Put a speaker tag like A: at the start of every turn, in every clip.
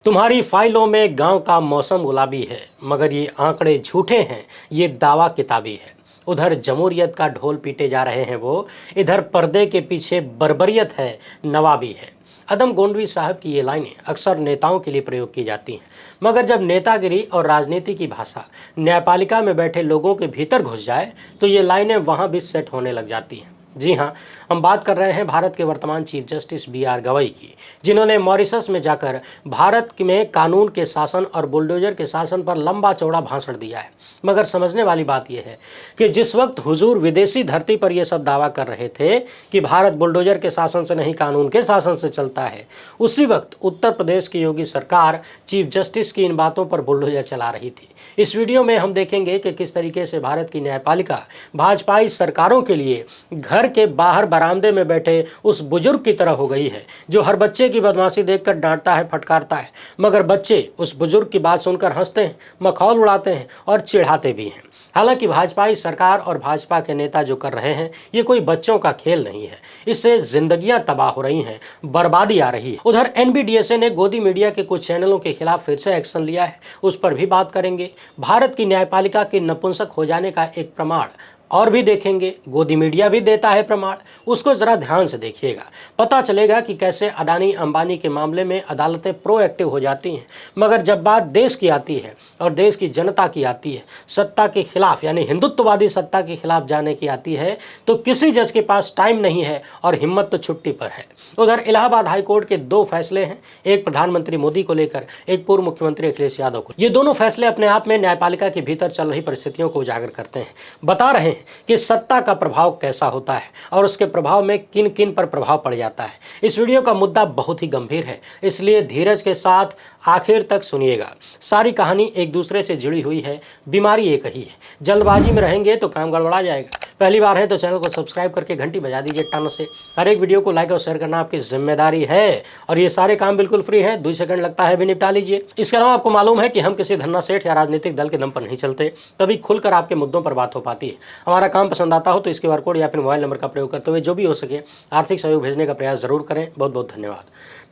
A: तुम्हारी फाइलों में गांव का मौसम गुलाबी है, मगर ये आंकड़े झूठे हैं, ये दावा किताबी है। उधर जमहूरियत का ढोल पीटे जा रहे हैं वो, इधर पर्दे के पीछे बर्बरियत है, नवाबी है। अदम गोंडवी साहब की ये लाइनें अक्सर नेताओं के लिए प्रयोग की जाती हैं, मगर जब नेतागिरी और राजनीति की भाषा न्यायपालिका में बैठे लोगों के भीतर घुस जाए तो ये लाइनें वहाँ भी सेट होने लग जाती हैं। जी हाँ, हम बात कर रहे हैं भारत के वर्तमान चीफ जस्टिस बी.आर. गवई की, जिन्होंने मॉरिशस में जाकर भारत में कानून के शासन और बुलडोजर के शासन पर लंबा चौड़ा भाषण दिया है। मगर समझने वाली बात यह है कि जिस वक्त हुजूर विदेशी धरती पर यह सब दावा कर रहे थे कि भारत बुलडोजर के शासन से नहीं कानून के शासन से चलता है, उसी वक्त उत्तर प्रदेश की योगी सरकार चीफ जस्टिस की इन बातों पर बुलडोजर चला रही थी। इस वीडियो में हम देखेंगे कि किस तरीके से भारत की न्यायपालिका भाजपाई सरकारों के लिए घर के बाहर बरामदे में बैठे उस बुजुर्ग की तरह हो गई है, जो हर बच्चे की बदमाशी देखकर डांटता है, फटकारता है, मगर बच्चे उस बुजुर्ग की बात सुनकर हंसते हैं, मखौल उड़ाते हैं और चिढ़ाते भी हैं। हालांकि भाजपाई सरकार और भाजपा के नेता जो कर रहे हैं, ये कोई बच्चों का खेल नहीं है। इससे जिंदगियां तबाह हो रही हैं, बर्बादी आ रही है। उधर एनबीडीएसए ने गोदी मीडिया के कुछ चैनलों के खिलाफ फिर से एक्शन लिया है, उस पर भी बात करेंगे। भारत की न्यायपालिका के नपुंसक हो जाने का एक प्रमाण और भी देखेंगे, गोदी मीडिया भी देता है प्रमाण, उसको जरा ध्यान से देखिएगा। पता चलेगा कि कैसे अडानी अंबानी के मामले में अदालतें प्रोएक्टिव हो जाती हैं, मगर जब बात देश की आती है और देश की जनता की आती है, सत्ता के खिलाफ यानी हिंदुत्ववादी सत्ता के खिलाफ जाने की आती है, तो किसी जज के पास टाइम नहीं है और हिम्मत तो छुट्टी पर है। उधर इलाहाबाद हाईकोर्ट के दो फैसले हैं, एक प्रधानमंत्री मोदी को लेकर, एक पूर्व मुख्यमंत्री अखिलेश यादव को। ये दोनों फैसले अपने आप में न्यायपालिका के भीतर चल रही परिस्थितियों को उजागर करते हैं, बता रहे हैं कि सत्ता का प्रभाव कैसा होता है और उसके प्रभाव में किन किन पर प्रभाव पड़ जाता है। इस वीडियो का मुद्दा बहुत ही गंभीर है, इसलिए धीरज के साथ आखिर तक सुनिएगा। सारी कहानी एक दूसरे से जुड़ी हुई है, बीमारी एक ही है। जल्दबाजी में रहेंगे तो काम गड़बड़ा जाएगा। पहली बार है तो चैनल को सब्सक्राइब करके घंटी बजा दीजिए टन से। हर एक वीडियो को लाइक और शेयर करना आपकी जिम्मेदारी है और ये सारे काम बिल्कुल फ्री है, 2 सेकंड लगता है, भी निपटा लीजिए। इसके अलावा आपको मालूम है कि हम किसी धन्ना सेठ या राजनीतिक दल के दम पर नहीं चलते, तभी खुलकर आपके मुद्दों पर बात हो पाती है। हमारा काम पसंद आता हो तो इसके QR कोड या फिर मोबाइल नंबर का प्रयोग करते हुए जो भी हो सके आर्थिक सहयोग भेजने का प्रयास जरूर करें। बहुत बहुत धन्यवाद।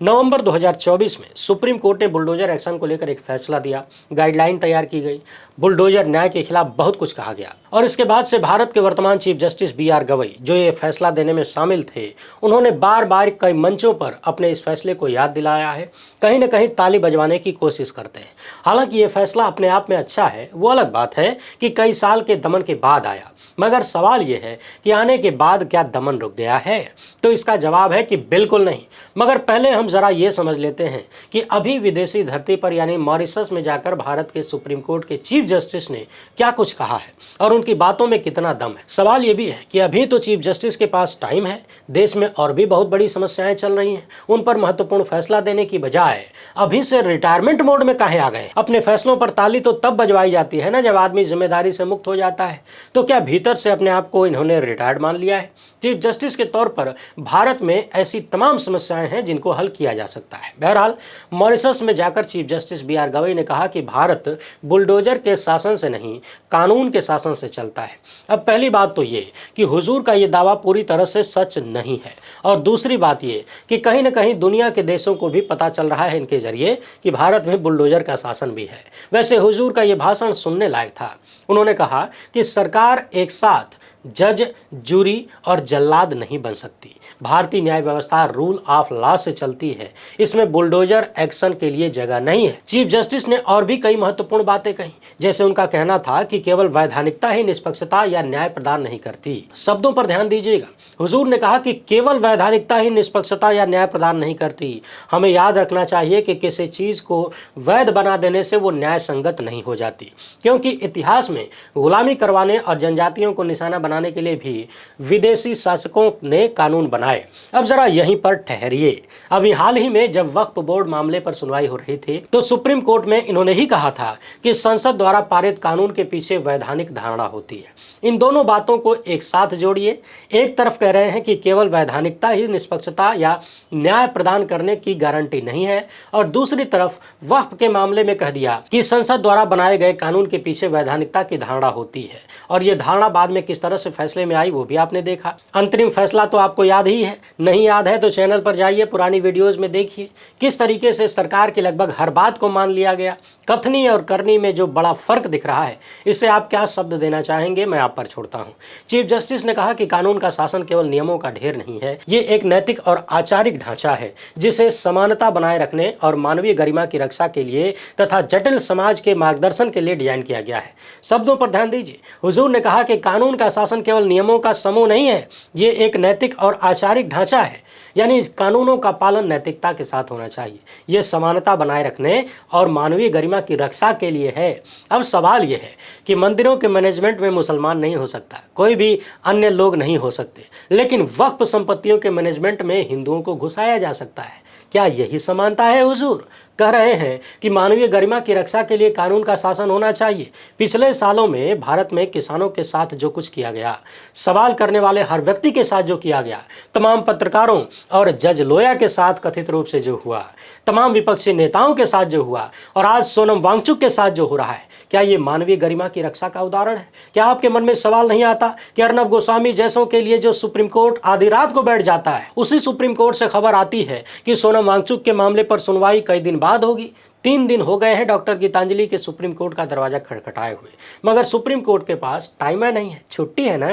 A: नवंबर 2024 में सुप्रीम कोर्ट ने बुलडोजर एक्शन को लेकर एक फैसला दिया, गाइडलाइन तैयार की गई, बुलडोजर न्याय के खिलाफ बहुत कुछ कहा गया और इसके बाद से भारत के वर्तमान चीफ जस्टिस बी.आर. गवई, जो ये फैसला देने में शामिल थे, उन्होंने बार बार कई मंचों पर अपने इस फैसले को याद दिलाया है, कहीं न कहीं ताली बजवाने की कोशिश करते हैं। हालांकि ये फैसला अपने आप में अच्छा है, वो अलग बात है कि कई साल के दमन के बाद आया, मगर सवाल यह है कि आने के बाद क्या दमन रुक गया है? तो इसका जवाब है कि बिल्कुल नहीं। मगर पहले हम जरा ये समझ लेते हैं कि अभी विदेशी धरती पर यानी मॉरिशस में जाकर भारत के सुप्रीम कोर्ट के चीफ जस्टिस ने क्या कुछ कहा है और उनकी बातों में कितना दम है। सवाल ये भी है कि अभी तो चीफ जस्टिस के पास टाइम है, देश में और भी बहुत बड़ी समस्याएं चल रही हैं, उन पर महत्वपूर्ण फैसला देने की बजाय अभी से रिटायरमेंट मोड में काहे आ गए? अपने फैसलों पर ताली तो तब बजवाई जाती है ना जब आदमी जिम्मेदारी से मुक्त हो जाता है। तो क्या भीतर से अपने आप को इन्होंने रिटायर्ड मान लिया है? चीफ जस्टिस के तौर पर भारत में ऐसी तमाम समस्याएं हैं जिनको हल किया जा सकता है। बहरहाल, मॉरिशस में जाकर चीफ जस्टिस बी.आर. गवई ने कहा कि भारत बुलडोजर के शासन से नहीं, कानून के शासन से चलता है। अब पहली बात तो ये कि हुजूर का ये दावा पूरी तरह से सच नहीं है, और दूसरी बात ये कि कहीं न कहीं दुनिया के देशों को भी पता चल रहा है इनके जरिए कि भारत में बुलडोजर का शासन भी है। वैसे हुजूर का ये भाषण सुनने लायक था। उन्होंने कहा कि सरकार एक साथ जज, जूरी और जल्लाद नहीं बन सकती। भारतीय न्याय व्यवस्था रूल ऑफ लॉ से चलती है, इसमें बुलडोजर एक्शन के लिए जगह नहीं है। चीफ जस्टिस ने और भी कई महत्वपूर्ण बातें कही, जैसे उनका कहना था कि केवल वैधानिकता ही निष्पक्षता या न्याय प्रदान नहीं करती। शब्दों पर ध्यान दीजिएगा, हुजूर ने कहा कि केवल वैधानिकता ही निष्पक्षता या न्याय प्रदान नहीं करती। हमें याद रखना चाहिए कि किसी चीज को वैध बना देने से वो न्याय संगत नहीं हो जाती, क्योंकि इतिहास में गुलामी करवाने और जनजातियों को निशाना बनाने के लिए भी विदेशी शासकों ने कानून बनाए। अब जरा यहीं पर ठहरिए। अभी हाल ही में जब वक्फ बोर्ड मामले पर सुनवाई हो रही थी तो सुप्रीम कोर्ट में इन्होंने ही कहा था कि संसद द्वारा पारित कानून के पीछे वैधानिक धारणा होती है। इन दोनों बातों को एक साथ जोड़िए। एक तरफ कह रहे हैं कि केवल वैधानिकता ही निष्पक्षता या न्याय प्रदान करने की गारंटी नहीं है, और दूसरी तरफ वक्फ के मामले में कह दिया कि संसद द्वारा बनाए गए कानून के पीछे वैधानिकता की धारणा होती है, और यह धारणा बाद में किस तरह से फैसले में आई वो भी आपने देखा। अंतरिम फैसला तो आपको याद ही है, नहीं याद है तो चैनल पर जाइए, पुरानी वीडियोज में देखिए किस तरीके से सरकार की लगभग हर बात को मान लिया गया। कथनी और करनी में जो बड़ा फर्क दिख रहा है, इससे आप क्या शब्द देना चाहेंगे, मैं आप पर छोड़ता हूं। चीफ जस्टिस ने कहा कि कानून का शासन केवल नियमों का ढेर नहीं है, ये एक नैतिक और आचारिक ढांचा है जिसे समानता बनाए रखने और मानवीय गरिमा की रक्षा के लिए तथा जटिल समाज के मार्गदर्शन के लिए डिजाइन किया गया है। शब्दों पर ध्यान दीजिए। हुजूर ने कहा कि कानून का शासन केवल नियमों का समूह नहीं है, ये एक नैतिक और आचारिक ढांचा है, यानी कानूनों का पालन नैतिकता के साथ होना चाहिए। यह समानता बनाए रखने और मानवीय गरिमा की रक्षा के लिए है। अब सवाल यह है कि मंदिरों के मैनेजमेंट में मुसलमान नहीं हो सकता, कोई भी अन्य लोग नहीं हो सकते, लेकिन वक्फ संपत्तियों के मैनेजमेंट में हिंदुओं को घुसाया जा सकता है। क्या यही समानता है? हुजूर कह रहे हैं कि मानवीय गरिमा की रक्षा के लिए कानून का शासन होना चाहिए। पिछले सालों में भारत में किसानों के साथ जो कुछ किया गया, सवाल करने वाले हर व्यक्ति के साथ जो किया गया, तमाम पत्रकारों और जज लोया के साथ कथित रूप से जो हुआ, तमाम विपक्षी नेताओं के साथ जो हुआ और आज सोनम वांगचुक के साथ जो हो रहा है, क्या ये मानवीय गरिमा की रक्षा का उदाहरण है? क्या आपके मन में सवाल नहीं आता कि अर्नब गोस्वामी जैसों के लिए जो सुप्रीम कोर्ट आधी रात को बैठ जाता है, उसी सुप्रीम कोर्ट से खबर आती है कि सोनम वांगचुक के मामले पर सुनवाई कई दिन बाद होगी। 3 दिन हो गए हैं डॉक्टर गीतांजलि के सुप्रीम कोर्ट का दरवाजा खटखटाए हुए, मगर सुप्रीम कोर्ट के पास टाइम है नहीं है, छुट्टी है ना।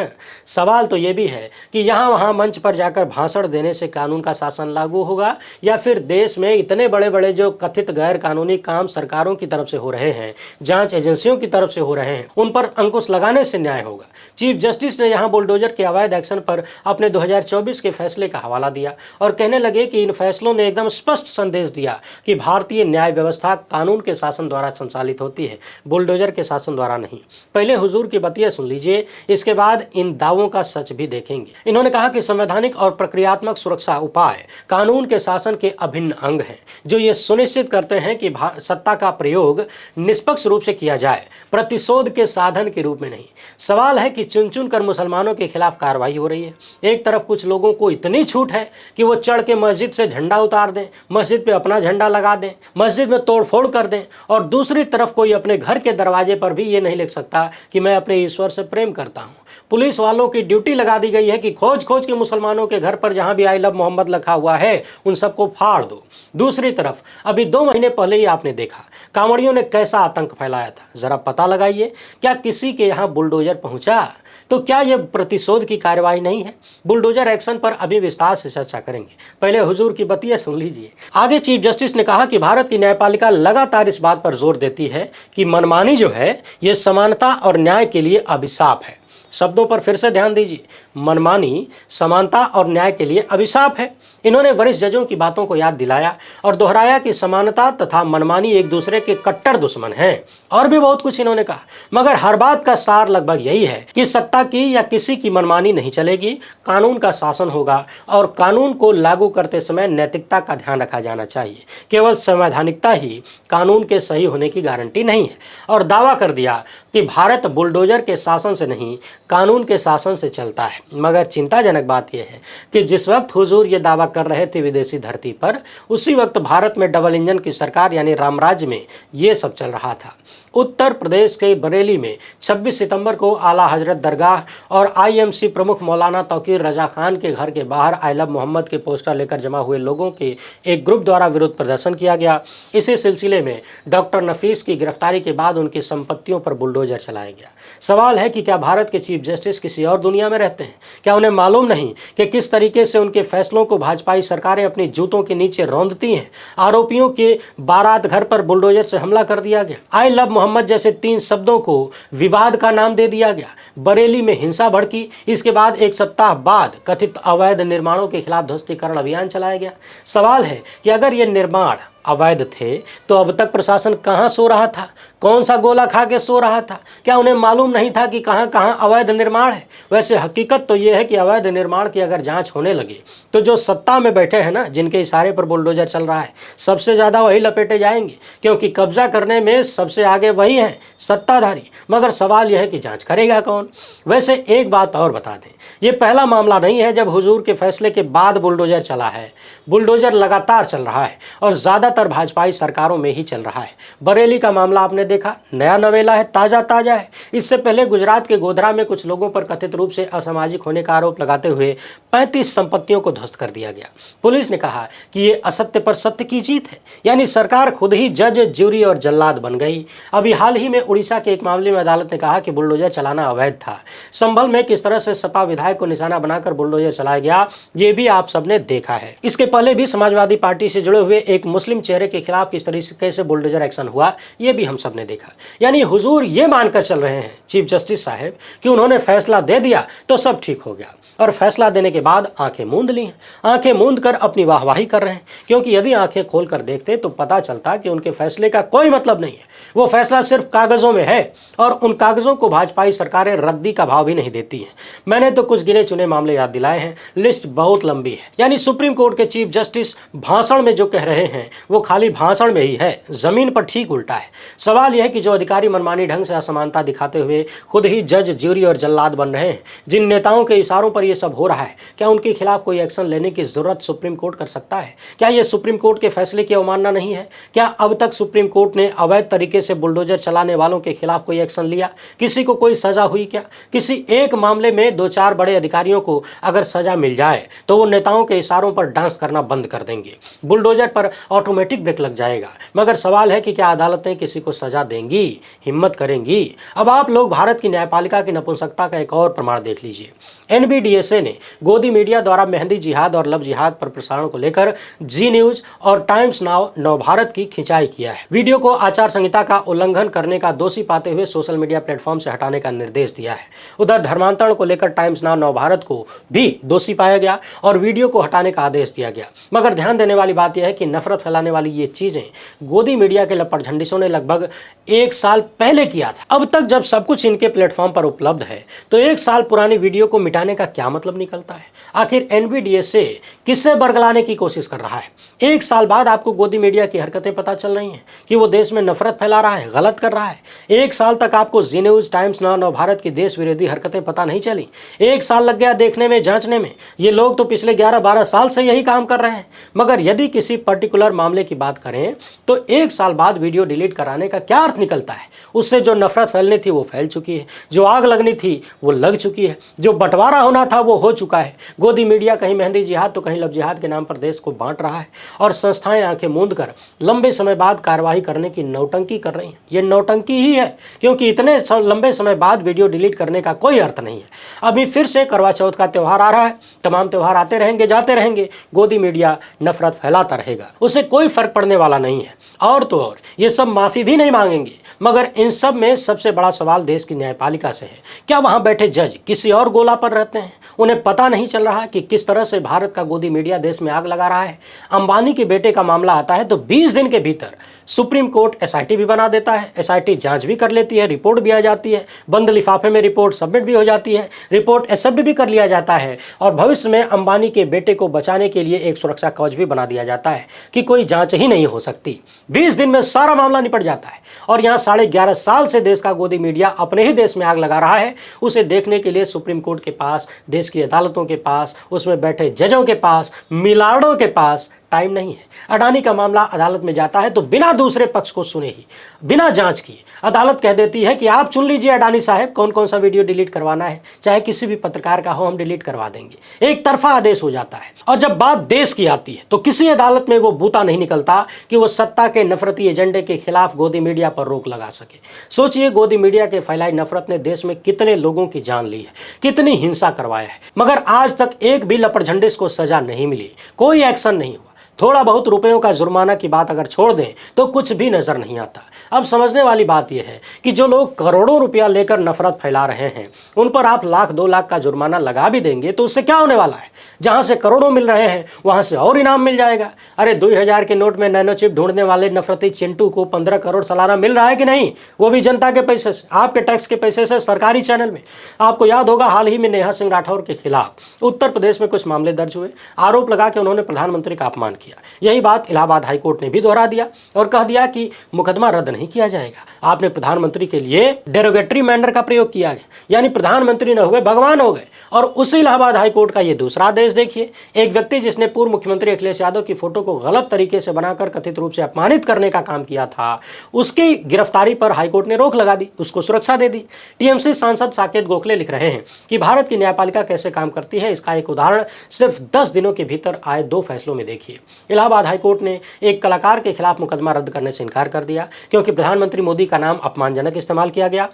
A: सवाल तो ये भी है कि यहाँ वहाँ मंच पर जाकर भाषण देने से कानून का शासन लागू होगा, या फिर देश में इतने बड़े बड़े जो कथित गैर कानूनी काम सरकारों की तरफ से हो रहे हैं, जांच एजेंसियों की तरफ से हो रहे हैं, उन पर अंकुश लगाने से न्याय होगा। चीफ जस्टिस ने यहाँ बुलडोजर के अवैध एक्शन पर अपने 2024 के फैसले का हवाला दिया और कहने लगे कि इन फैसलों ने एकदम स्पष्ट संदेश दिया कि भारतीय न्याय व्यवस्था कानून के शासन द्वारा संचालित होती है, बुलडोजर के शासन द्वारा नहीं। पहले हुजूर की बतिया सुन लीजिए, इसके बाद इन दावों का सच भी देखेंगे। इन्होंने कहा कि संवैधानिक और प्रक्रियात्मक सुरक्षा उपाय कानून के शासन के अभिन्न अंग हैं, जो ये सुनिश्चित करते हैं कि सत्ता का प्रयोग निष्पक्ष रूप से किया जाए, प्रतिशोध के साधन के रूप में नहीं। सवाल है कि चुन चुन कर मुसलमानों के खिलाफ कार्रवाई हो रही है। एक तरफ कुछ लोगों को इतनी छूट है कि वो चढ़ के मस्जिद से झंडा उतार दें, मस्जिद पे अपना झंडा लगा दें, मस्जिद में तोड़फोड़ कर दें, और दूसरी तरफ कोई अपने घर के दरवाजे पर भी ये नहीं लिख सकता कि मैं अपने ईश्वर से प्रेम करता हूँ। पुलिस वालों की ड्यूटी लगा दी गई है कि खोज खोज के मुसलमानों के घर पर जहां भी आई लव मोहम्मद लिखा हुआ है उन सबको फाड़ दो। दूसरी तरफ अभी 2 महीने पहले ही आपने देखा कांवड़ियों ने कैसा आतंक फैलाया था। जरा पता लगाइए, क्या किसी के यहाँ बुलडोजर पहुंचा? तो क्या यह प्रतिशोध की कार्रवाई नहीं है? बुलडोजर एक्शन पर अभी विस्तार से चर्चा करेंगे, पहले हुजूर की बतिया सुन लीजिए। आगे चीफ जस्टिस ने कहा कि भारत की न्यायपालिका लगातार इस बात पर जोर देती है कि मनमानी जो है यह समानता और न्याय के लिए अभिशाप है। शब्दों पर फिर से ध्यान दीजिए, मनमानी समानता और न्याय के लिए अभिशाप है। इन्होंने वरिष्ठ जजों की बातों को याद दिलाया और दोहराया कि समानता तथा मनमानी एक दूसरे के कट्टर दुश्मन हैं। और भी बहुत कुछ इन्होंने कहा, मगर हर बात का सार लगभग यही है कि सत्ता की या किसी की मनमानी नहीं चलेगी, कानून का शासन होगा और कानून को लागू करते समय नैतिकता का ध्यान रखा जाना चाहिए। केवल संवैधानिकता ही कानून के सही होने की गारंटी नहीं है। और दावा कर दिया कि भारत बुलडोजर के शासन से नहीं, कानून के शासन से चलता है। मगर चिंताजनक बात यह है कि जिस वक्त हुजूर ये दावा कर रहे थे विदेशी धरती पर, उसी वक्त भारत में डबल इंजन की सरकार यानी रामराज्य में ये सब चल रहा था। उत्तर प्रदेश के बरेली में 26 सितंबर को आला हजरत दरगाह और आईएमसी प्रमुख मौलाना तौकीर रजा खान के घर के बाहर आई लव मोहम्मद के पोस्टर लेकर जमा हुए लोगों के एक ग्रुप द्वारा विरोध प्रदर्शन किया गया। इसी सिलसिले में डॉक्टर नफीस की गिरफ्तारी के बाद उनकी संपत्तियों पर बुलडोजर चलाया गया। सवाल है कि क्या भारत के चीफ जस्टिस किसी और दुनिया में रहते हैं? क्या उन्हें मालूम नहीं कि किस तरीके से उनके फैसलों को भाजपाई सरकारें अपनी जूतों के नीचे रौंदती हैं? आरोपियों के बारात घर पर बुलडोजर से हमला कर दिया गया। आई लव मोहम्मद जैसे 3 शब्दों को विवाद का नाम दे दिया गया। बरेली में हिंसा भड़की, इसके बाद 1 सप्ताह बाद कथित अवैध निर्माणों के खिलाफ ध्वस्तीकरण अभियान चलाया गया। सवाल है कि अगर ये निर्माण अवैध थे तो अब तक प्रशासन कहां सो रहा था? कौन सा गोला खा के सो रहा था? क्या उन्हें मालूम नहीं था कि कहां कहां अवैध निर्माण है? वैसे हकीकत तो यह है कि अवैध निर्माण की अगर जांच होने लगे तो जो सत्ता में बैठे हैं ना, जिनके इशारे पर बुलडोजर चल रहा है, सबसे ज़्यादा वही लपेटे जाएंगे, क्योंकि कब्जा करने में सबसे आगे वही हैं, सत्ताधारी। मगर सवाल यह है कि जाँच करेगा कौन? वैसे एक बात और बता दें, ये पहला मामला नहीं है जब हुजूर के फैसले के बाद बुलडोजर चला है। बुलडोजर लगातार चल रहा है और ज़्यादा ज़्यादातर भाजपाई सरकारों में ही चल रहा है। बरेली का मामला आपने देखा, नया नवेला है, ताज़ा ताज़ा है। इससे पहले गुजरात के गोधरा में कुछ लोगों पर कथित रूप से असामाजिक होने का आरोप लगाते हुए 35 संपत्तियों को ध्वस्त कर दिया गया। पुलिस ने कहा कि ये असत्य पर सत्य की जीत है, यानी सरकार खुद ही जज, ज्यूरी और जल्लाद बन गई। अभी हाल ही में उड़ीसा के एक मामले में अदालत ने कहा कि बुलडोजर चलाना अवैध था। संभल में किस तरह से सपा विधायक को निशाना बनाकर बुलडोजर चलाया गया, ये भी आप सबने देखा है। इसके पहले भी समाजवादी पार्टी से जुड़े हुए एक मुस्लिम चेहरे के खिलाफ किस तरीके से बुलडोजर एक्शन हुआ, ये भी हम सबने देखा। यानी हुजूर ये मानकर चल रहे हैं चीफ जस्टिस साहब कि उन्होंने फैसला दे दिया तो सब ठीक हो गया, और फैसला देने के बाद आंखें मूंद ली हैं। आंखें मूंद कर अपनी वाहवाही कर रहे हैं, क्योंकि यदि आंखें खोल कर देखते तो पता चलता कि उनके फैसले का कोई मतलब नहीं है। वो फैसला सिर्फ कागजों में है, और उन कागजों को भाजपाई सरकारें रद्दी का भाव भी नहीं देती हैं। मैंने तो कुछ गिने चुने मामले याद दिलाए हैं, लिस्ट बहुत लंबी है। यानी सुप्रीम कोर्ट के चीफ जस्टिस भाषण में जो कह रहे हैं वो खाली भाषण में ही है, जमीन पर ठीक उल्टा है। सवाल यह है कि जो अधिकारी मनमानी ढंग से असमानता दिखाते हुए खुद ही जज, ज्यूरी और जल्लाद बन रहे हैं, जिन नेताओं के इशारों पर यह सब हो रहा है, क्या उनके खिलाफ कोई एक्शन लेने की जरूरत सुप्रीम कोर्ट कर सकता है? क्या यह सुप्रीम कोर्ट के फैसले की अवमानना नहीं है? क्या अब तक सुप्रीम कोर्ट ने अवैध तरीके से बुलडोजर चलाने वालों के खिलाफ कोई एक्शन लिया? किसी को कोई सजा हुई क्या? किसी एक मामले में 2-4 बड़े अधिकारियों को अगर सजा मिल जाए तो वो नेताओं के इशारों पर डांस करना बंद कर देंगे, बुलडोजर पर ऑटोमेटिक ब्रेक लग जाएगा। मगर सवाल है कि क्या अदालतें किसी को सजा देंगी, हिम्मत करेंगी? अब आप लोग भारत की न्यायपालिका की नपुंसकता का एक और प्रमाण देख लीजिए। NBDSA ने गोदी मीडिया द्वारा मेहंदी जिहाद और लव जिहाद पर प्रसारण को लेकर जी न्यूज और टाइम्स नाउ नवभारत की खिंचाई किया है। वीडियो को आचार संहिता का उल्लंघन करने का दोषी पाते हुए सोशल मीडिया प्लेटफॉर्म से हटाने का निर्देश दिया है। उधर धर्मांतरण को लेकर टाइम्स नाउ नवभारत को भी दोषी पाया गया और वीडियो को हटाने का आदेश दिया गया। मगर ध्यान देने वाली बात यह है कि नफरत फैलाने वाली ये चीजें गोदी मीडिया के लपटझंडिसों ने लगभग 1 साल पहले किया था। अब तक जब सब कुछ इनके प्लेटफॉर्म पर उपलब्ध है तो 1 साल पुरानी वीडियो को मिटाने का क्या मतलब निकलता है? आखिर NBDSA किससे बरगलाने की कोशिश कर रहा है? 1 साल बाद आपको गोदी मीडिया की हरकतें पता चल रही हैं कि वो देश में नफरत फैला रहा है, गलत कर रहा है। 1 साल तक आपको जी न्यूज, टाइम्स नाउ नवभारत की देश विरोधी हरकतें पता नहीं चली। 1 साल लग गया देखने में, जांचने में। ये लोग तो पिछले 11-12 साल से यही काम कर रहे हैं। मगर यदि किसी पर्टिकुलर मामले की बात करें तो 1 साल बाद वीडियो डिलीट कराने का क्या अर्थ निकलता है? उससे जो नफरत फैलनी थी वो फैल चुकी है, जो आग लगनी थी वो लग चुकी है, जो बंटवारा होना था वो हो चुका है। गोदी मीडिया कहीं मेहंदी जिहाद तो कहीं लव जिहाद के नाम पर देश को बांट रहा है, और संस्थाएं आंखें मूंद कर लंबे समय बाद कार्रवाई करने की नौटंकी कर रही हैं। ये नौटंकी ही है, क्योंकि इतने लंबे समय बाद वीडियो डिलीट करने का कोई अर्थ नहीं है। अभी फिर से करवा चौथ का त्यौहार आ रहा है, तमाम त्यौहार आते रहेंगे, जाते रहेंगे, गोदी मीडिया नफरत फैलाता रहेगा, उसे कोई फर्क पड़ने वाला नहीं है। और तो और ये सब माफी भी नहीं मांगेंगे। मगर इन सब में सबसे बड़ा सवाल देश की न्यायपालिका से है। क्या वहां बैठे जज किसी और गोला पर रहते हैं? उन्हें पता नहीं चल रहा कि किस तरह से भारत का गोदी मीडिया देश में आग लगा रहा है? अंबानी के बेटे का मामला आता है तो 20 दिन के भीतर सुप्रीम कोर्ट SIT भी बना देता है, SIT जांच भी कर लेती है, रिपोर्ट भी आ जाती है, बंद लिफाफे में रिपोर्ट सबमिट भी हो जाती है, रिपोर्ट एक्सेप्ट भी कर लिया जाता है, और भविष्य में अंबानी के बेटे को बचाने के लिए एक सुरक्षा कवच भी बना दिया जाता है कि कोई जांच ही नहीं हो सकती। 20 दिन में सारा मामला निपट जाता है। और यहाँ 11.5 साल से देश का गोदी मीडिया अपने ही देश में आग लगा रहा है। उसे देखने के लिए सुप्रीम कोर्ट के पास, देश की अदालतों के पास, उसमें बैठे जजों के पास, मिलार्डों के पास टाइम नहीं है। अडानी का मामला अदालत में जाता है तो बिना दूसरे पक्ष को सुने ही, बिना जांच किए अदालत कह देती है कि आप चुन लीजिए अडानी साहब कौन कौन सा वीडियो डिलीट करवाना है, चाहे किसी भी पत्रकार का हो, हम डिलीट करवा देंगे। एक तरफा आदेश हो जाता है। और जब बात देश की आती है तो किसी अदालत में वो बूता नहीं निकलता कि वो सत्ता के नफरती एजेंडे के खिलाफ गोदी मीडिया पर रोक लगा सके। सोचिए, गोदी मीडिया के फैलाई नफरत ने देश में कितने लोगों की जान ली है, कितनी हिंसा करवाया है, मगर आज तक एक भी लपटझंडिस को सजा नहीं मिली, कोई एक्शन नहीं हुआ। थोड़ा बहुत रुपयों का जुर्माना की बात अगर छोड़ दें तो कुछ भी नजर नहीं आता। अब समझने वाली बात यह है कि जो लोग करोड़ों रुपया लेकर नफरत फैला रहे हैं उन पर आप 1-2 लाख का जुर्माना लगा भी देंगे तो उससे क्या होने वाला है? जहां से करोड़ों मिल रहे हैं वहां से और इनाम मिल जाएगा। अरे 2000 के नोट में नैनो चिप ढूंढने वाले नफरती चिंटू को 15 करोड़ सालाना मिल रहा है कि नहीं? वो भी जनता के पैसे से, आपके टैक्स के पैसे से, सरकारी चैनल में। आपको याद होगा हाल ही में नेहा सिंह राठौर के खिलाफ उत्तर प्रदेश में कुछ मामले दर्ज हुए। आरोप लगा कि उन्होंने प्रधानमंत्री का अपमान किया। किया। यही बात इलाहाबाद हाईकोर्ट ने भी दोहरा दिया और कह दिया कि मुकदमा रद्द नहीं किया जाएगा। आपने प्रधानमंत्री के लिए डेरोगेटरी मैनर का प्रयोग किया गया, यानी प्रधानमंत्री न हुए भगवान हो गए। और उसी इलाहाबाद हाईकोर्ट का ये दूसरा आदेश देखिए, एक व्यक्ति जिसने पूर्व मुख्यमंत्री अखिलेश यादव की फोटो को गलत तरीके से बनाकर कथित रूप से अपमानित करने का काम किया था, उसकी गिरफ्तारी पर हाईकोर्ट ने रोक लगा दी, उसको सुरक्षा दे दी। टीएमसी सांसद साकेत गोखले लिख रहे हैं कि भारत की न्यायपालिका कैसे काम करती है, इसका एक उदाहरण सिर्फ 10 दिनों के भीतर आए 2 फैसलों में देखिए। इलाहाबाद हाईकोर्ट ने एक कलाकार के खिलाफ मुकदमा रद्द करने से इनकार कर दिया क्योंकि प्रधानमंत्री मोदी का नाम अपमानजनक इस्तेमाल किया गया।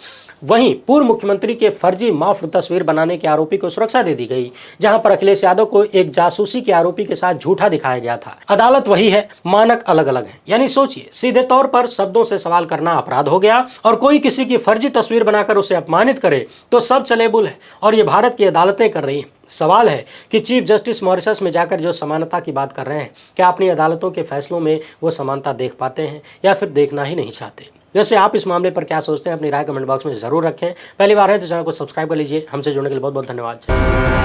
A: वहीं पूर्व मुख्यमंत्री के फर्जी माफ तस्वीर बनाने के आरोपी को सुरक्षा दे दी गई, जहां पर अखिलेश यादव को एक जासूसी के आरोपी के साथ झूठा दिखाया गया था। अदालत वही है, मानक अलग अलग है। यानी सोचिए, सीधे तौर पर शब्दों से सवाल करना अपराध हो गया और कोई किसी की फर्जी तस्वीर बनाकर उसे अपमानित करे तो सब चलेबुल है, और ये भारत की अदालतें कर रही हैं। सवाल है कि चीफ जस्टिस मॉरिशस में जाकर जो समानता की बात कर रहे हैं, क्या अपनी अदालतों के फैसलों में वो समानता देख पाते हैं या फिर देखना ही नहीं चाहते। वैसे आप इस मामले पर क्या सोचते हैं, अपनी राय कमेंट बॉक्स में जरूर रखें। पहली बार है तो चैनल को सब्सक्राइब कर लीजिए। हमसे जुड़ने के लिए बहुत बहुत धन्यवाद।